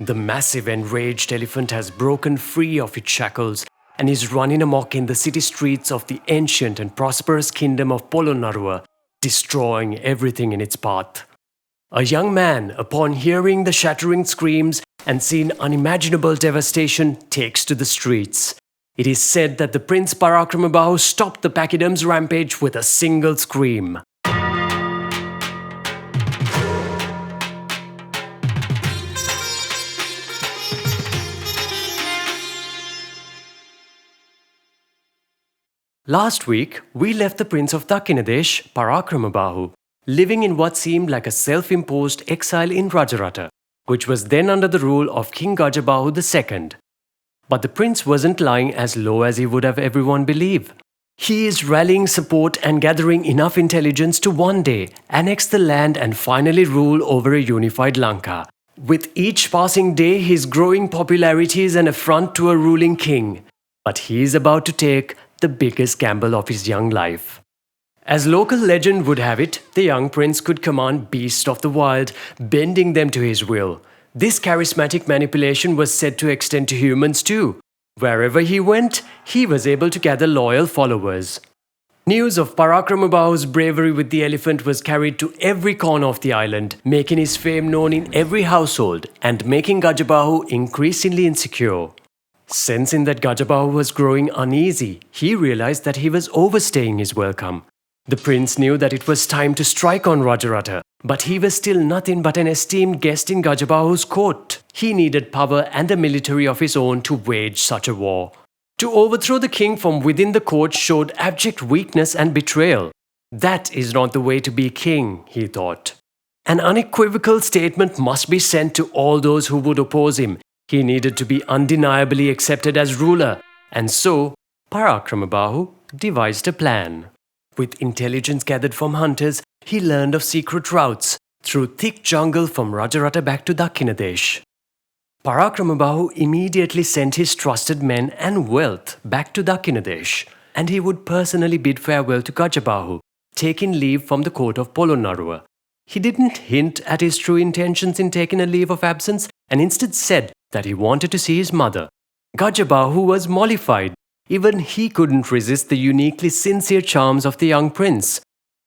The massive enraged elephant has broken free of its shackles and is running amok in the city streets of the ancient and prosperous kingdom of Polonnaruwa, destroying everything in its path. A young man, upon hearing the shattering screams and seeing unimaginable devastation, takes to the streets. It is said that the Prince Parakramabahu stopped the Pachyderm's rampage with a single scream. Last week, we left the Prince of Dakkinadesh, Parakramabahu, living in what seemed like a self-imposed exile in Rajarata, which was then under the rule of King Gajabahu II. But the prince wasn't lying as low as he would have everyone believe. He is rallying support and gathering enough intelligence to one day annex the land and finally rule over a unified Lanka. With each passing day, his growing popularity is an affront to a ruling king. But he is about to take the biggest gamble of his young life. As local legend would have it, the young prince could command beasts of the wild, bending them to his will. This charismatic manipulation was said to extend to humans too. Wherever he went, he was able to gather loyal followers. News of Parakramabahu's bravery with the elephant was carried to every corner of the island, making his fame known in every household and making Gajabahu increasingly insecure. Sensing that Gajabahu was growing uneasy, he realized that he was overstaying his welcome. The prince knew that it was time to strike on Rajarata, but he was still nothing but an esteemed guest in Gajabahu's court. He needed power and a military of his own to wage such a war. To overthrow the king from within the court showed abject weakness and betrayal. That is not the way to be king, he thought. An unequivocal statement must be sent to all those who would oppose him. He needed to be undeniably accepted as ruler, and so Parakramabahu devised a plan. With intelligence gathered from hunters, he learned of secret routes through thick jungle from Rajarata back to Dakkinadesh. Parakramabahu immediately sent his trusted men and wealth back to Dakkinadesh, and he would personally bid farewell to Gajabahu, taking leave from the court of Polonnaruwa. He didn't hint at his true intentions in taking a leave of absence, and instead said that he wanted to see his mother. Gajabahu was mollified. Even he couldn't resist the uniquely sincere charms of the young prince.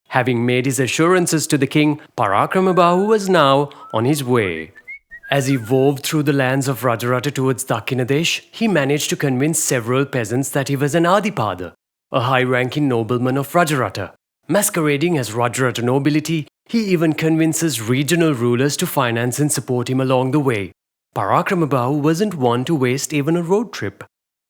Having made his assurances to the king, Parakramabahu was now on his way. As he wove through the lands of Rajarata towards Dakkinadesh, he managed to convince several peasants that he was an Adipada, a high-ranking nobleman of Rajarata. Masquerading as Rajarata nobility, he even convinces regional rulers to finance and support him along the way. Parakramabahu wasn't one to waste even a road trip.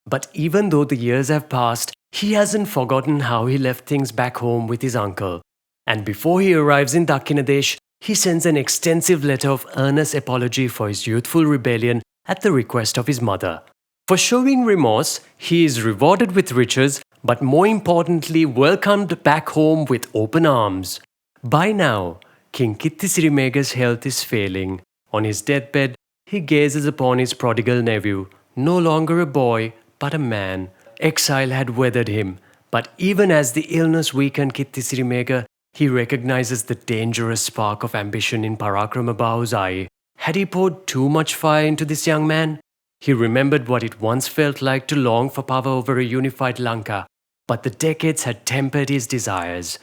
But even though the years have passed, he hasn't forgotten how he left things back home with his uncle. And before he arrives in Dakkinadesh, he sends an extensive letter of earnest apology for his youthful rebellion at the request of his mother. For showing remorse, he is rewarded with riches, but more importantly welcomed back home with open arms. By now, King Kittisirimega's health is failing. On his deathbed, he gazes upon his prodigal nephew, no longer a boy, but a man. Exile had weathered him, but even as the illness weakened Kittisirimaga, he recognizes the dangerous spark of ambition in Parakramabahu's eye. Had he poured too much fire into this young man? He remembered what it once felt like to long for power over a unified Lanka, but the decades had tempered his desires.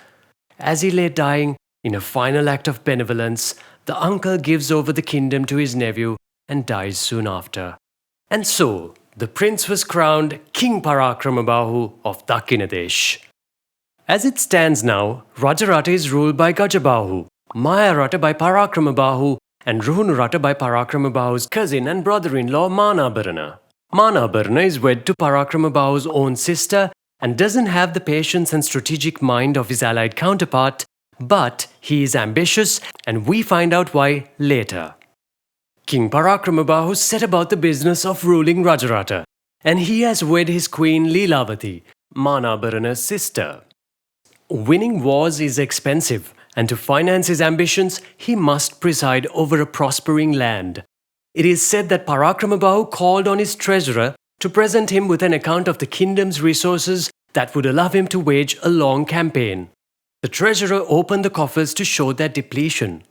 As he lay dying, in a final act of benevolence, the uncle gives over the kingdom to his nephew and dies soon after. And so, the prince was crowned King Parakramabahu of Dakkinadesh. As it stands now, Rajarata is ruled by Gajabahu, Maharata by Parakramabahu, and Ruhunurata by Parakramabahu's cousin and brother-in-law Mahávan. Mahávan is wed to Parakramabahu's own sister and doesn't have the patience and strategic mind of his allied counterpart, but he is ambitious, and we find out why later. King Parakramabahu set about the business of ruling Rajarata, and he has wed his queen Leelavati, Mahávan's sister. Winning wars is expensive, and to finance his ambitions, he must preside over a prospering land. It is said that Parakramabahu called on his treasurer to present him with an account of the kingdom's resources that would allow him to wage a long campaign. The treasurer opened the coffers to show their depletion.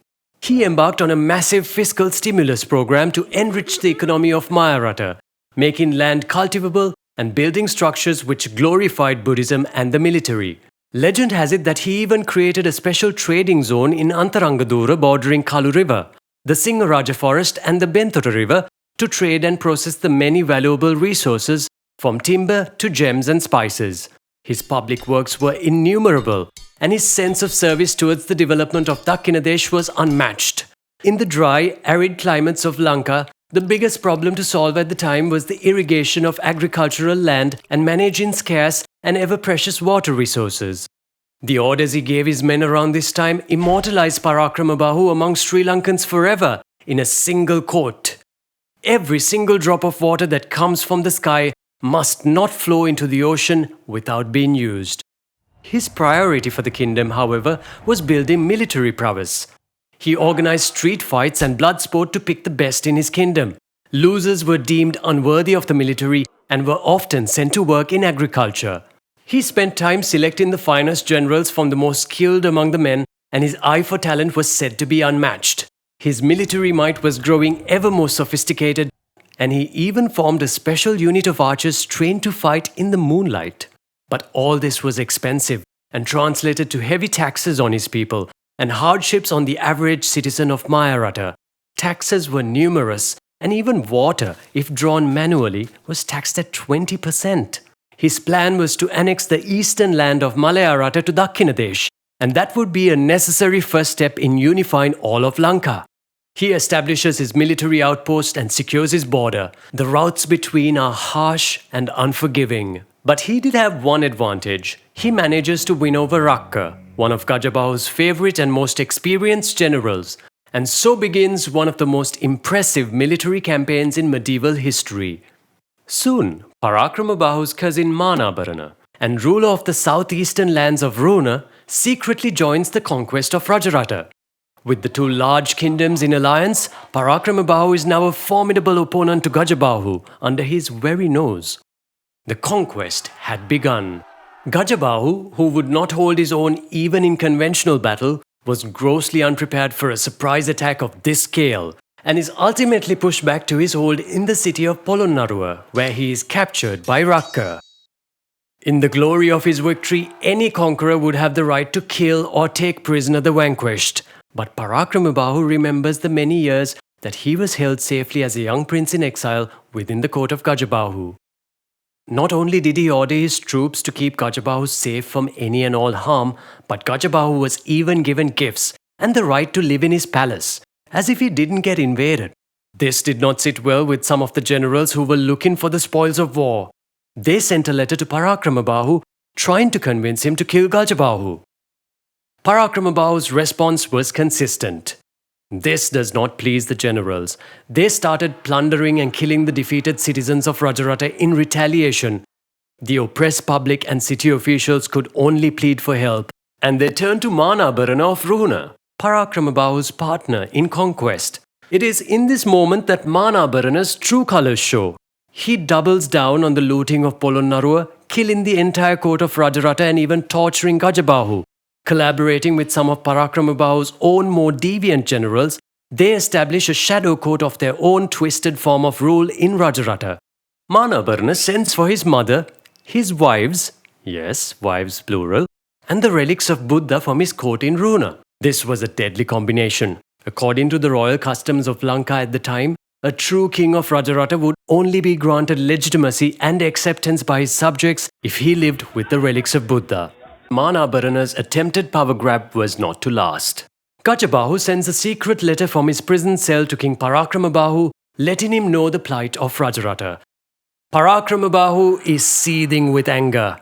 He embarked on a massive fiscal stimulus program to enrich the economy of Majávarata, making land cultivable and building structures which glorified Buddhism and the military. Legend has it that he even created a special trading zone in Antarangadura bordering Kalu River, the Singaraja forest and the Bentora River to trade and process the many valuable resources from timber to gems and spices. His public works were innumerable, and his sense of service towards the development of Dakkinadesh was unmatched. In the dry, arid climates of Lanka, the biggest problem to solve at the time was the irrigation of agricultural land and managing scarce and ever-precious water resources. The orders he gave his men around this time immortalized Parakramabahu among Sri Lankans forever in a single quote. Every single drop of water that comes from the sky must not flow into the ocean without being used. His priority for the kingdom, however, was building military prowess. He organized street fights and blood sport to pick the best in his kingdom. Losers were deemed unworthy of the military and were often sent to work in agriculture. He spent time selecting the finest generals from the most skilled among the men, and his eye for talent was said to be unmatched. His military might was growing ever more sophisticated, and he even formed a special unit of archers trained to fight in the moonlight. But all this was expensive and translated to heavy taxes on his people and hardships on the average citizen of Majávarata. Taxes were numerous, and even water, if drawn manually, was taxed at 20%. His plan was to annex the eastern land of Malayarata to Dakkinadesh, and that would be a necessary first step in unifying all of Lanka. He establishes his military outpost and secures his border. The routes between are harsh and unforgiving. But he did have one advantage. He manages to win over Rakka, one of Gajabahu's favorite and most experienced generals, and so begins one of the most impressive military campaigns in medieval history. Soon, Parakramabahu's cousin Mahávan, and ruler of the southeastern lands of Runa, secretly joins the conquest of Rajarata. With the two large kingdoms in alliance, Parakramabahu is now a formidable opponent to Gajabahu under his very nose. The conquest had begun. Gajabahu, who would not hold his own even in conventional battle, was grossly unprepared for a surprise attack of this scale, and is ultimately pushed back to his hold in the city of Polonnaruwa, where he is captured by Rakka. In the glory of his victory, any conqueror would have the right to kill or take prisoner the vanquished. But Parakramabahu remembers the many years that he was held safely as a young prince in exile within the court of Gajabahu. Not only did he order his troops to keep Gajabahu safe from any and all harm, but Gajabahu was even given gifts and the right to live in his palace, as if he didn't get invaded. This did not sit well with some of the generals who were looking for the spoils of war. They sent a letter to Parakramabahu trying to convince him to kill Gajabahu. Parakramabahu's response was consistent. This does not please the generals. They started plundering and killing the defeated citizens of Rajarata in retaliation. The oppressed public and city officials could only plead for help, and they turned to Mahávan of Runa, Parakramabahu's partner in conquest. It is in this moment that Mahávan's true colors show. He doubles down on the looting of Polonnaruwa, killing the entire court of Rajarata and even torturing Gajabahu. Collaborating with some of Parakramabahu's own more deviant generals, they establish a shadow court of their own twisted form of rule in Rajarata. Mahávan sends for his mother, his wives, yes, wives plural, and the relics of Buddha from his court in Runa. This was a deadly combination. According to the royal customs of Lanka at the time, a true king of Rajarata would only be granted legitimacy and acceptance by his subjects if he lived with the relics of Buddha. Mahávan's attempted power grab was not to last. Gajabahu sends a secret letter from his prison cell to King Parakramabahu, letting him know the plight of Rajarata. Parakramabahu is seething with anger.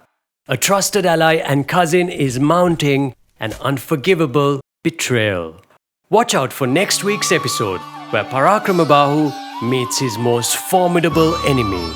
A trusted ally and cousin is mounting an unforgivable betrayal. Watch out for next week's episode, where Parakramabahu meets his most formidable enemy.